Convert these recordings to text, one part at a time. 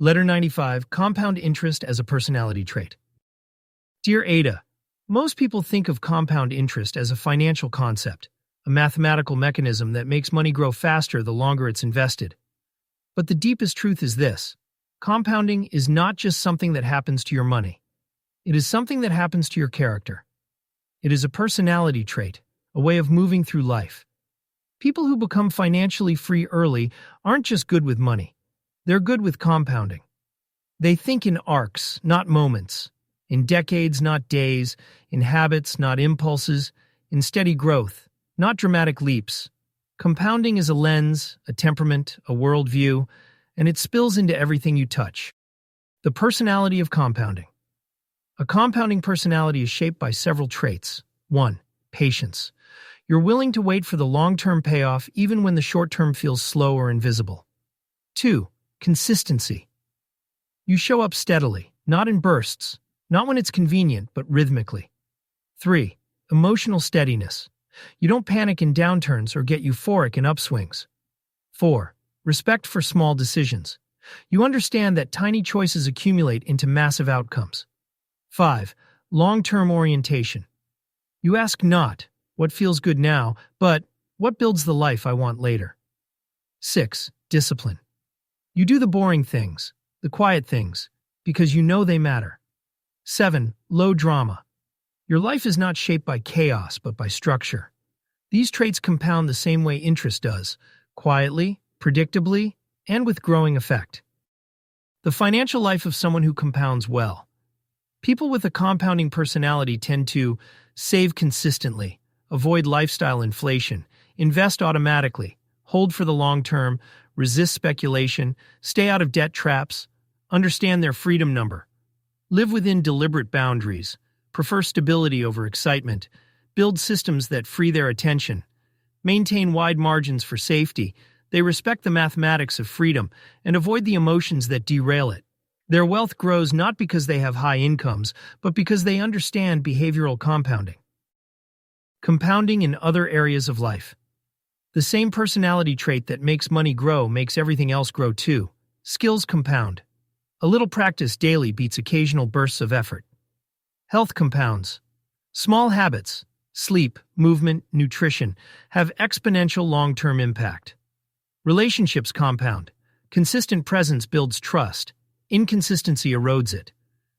Letter 95, Compound Interest as a Personality Trait. Dear Ada, most people think of compound interest as a financial concept, a mathematical mechanism that makes money grow faster the longer it's invested. But the deepest truth is this: compounding is not just something that happens to your money. It is something that happens to your character. It is a personality trait, a way of moving through life. People who become financially free early aren't just good with money. They're good with compounding. They think in arcs, not moments, in decades, not days, in habits, not impulses, in steady growth, not dramatic leaps. Compounding is a lens, a temperament, a worldview, and it spills into everything you touch. The personality of compounding. A compounding personality is shaped by several traits. 1. Patience. You're willing to wait for the long-term payoff even when the short-term feels slow or invisible. 2. Consistency. You show up steadily, not in bursts, not when it's convenient, but rhythmically. 3. Emotional steadiness. You don't panic in downturns or get euphoric in upswings. 4. Respect for small decisions. You understand that tiny choices accumulate into massive outcomes. 5. Long-term orientation. You ask not, what feels good now, but what builds the life I want later. 6. Discipline. You do the boring things, the quiet things, because you know they matter. 7. Low drama. Your life is not shaped by chaos, but by structure. These traits compound the same way interest does, quietly, predictably, and with growing effect. The financial life of someone who compounds well. People with a compounding personality tend to save consistently, avoid lifestyle inflation, invest automatically, hold for the long term, resist speculation, stay out of debt traps, understand their freedom number, live within deliberate boundaries, prefer stability over excitement, build systems that free their attention, maintain wide margins for safety. They respect the mathematics of freedom and avoid the emotions that derail it. Their wealth grows not because they have high incomes, but because they understand behavioral compounding. Compounding in other areas of life. The same personality trait that makes money grow makes everything else grow too. Skills compound. A little practice daily beats occasional bursts of effort. Health compounds. Small habits, sleep, movement, nutrition, have exponential long-term impact. Relationships compound. Consistent presence builds trust. Inconsistency erodes it.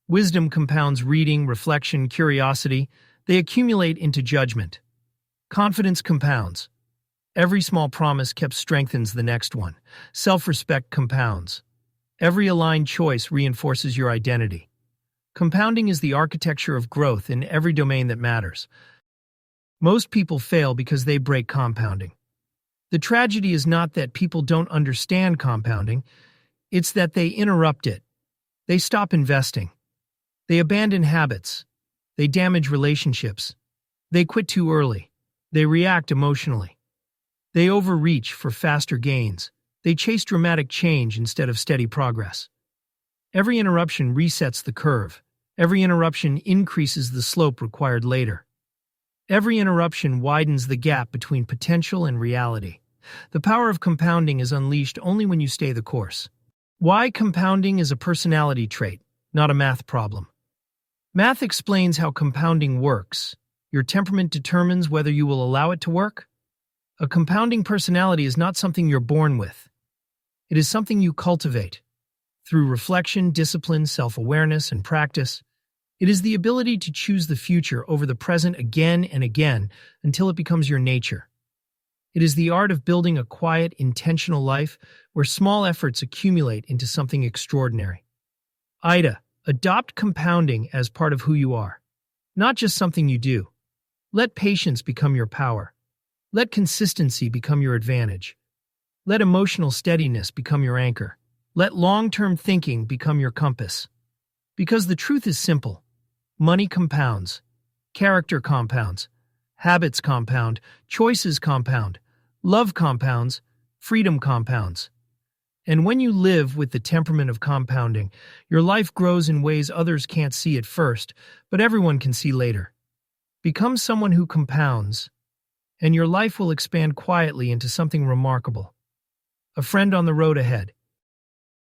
Wisdom compounds reading, reflection, curiosity. They accumulate into judgment. Confidence compounds. Every small promise kept strengthens the next one. Self-respect compounds. Every aligned choice reinforces your identity. Compounding is the architecture of growth in every domain that matters. Most people fail because they break compounding. The tragedy is not that people don't understand compounding, it's that they interrupt it. They stop investing. They abandon habits. They damage relationships. They quit too early. They react emotionally. They overreach for faster gains. They chase dramatic change instead of steady progress. Every interruption resets the curve. Every interruption increases the slope required later. Every interruption widens the gap between potential and reality. The power of compounding is unleashed only when you stay the course. Why compounding is a personality trait, not a math problem. Math explains how compounding works. Your temperament determines whether you will allow it to work. A compounding personality is not something you're born with. It is something you cultivate. Through reflection, discipline, self-awareness, and practice, it is the ability to choose the future over the present again and again until it becomes your nature. It is the art of building a quiet, intentional life where small efforts accumulate into something extraordinary. Aida, adopt compounding as part of who you are, not just something you do. Let patience become your power. Let consistency become your advantage. Let emotional steadiness become your anchor. Let long-term thinking become your compass. Because the truth is simple. Money compounds. Character compounds. Habits compound. Choices compound. Love compounds. Freedom compounds. And when you live with the temperament of compounding, your life grows in ways others can't see at first, but everyone can see later. Become someone who compounds, and your life will expand quietly into something remarkable. A friend on the road ahead.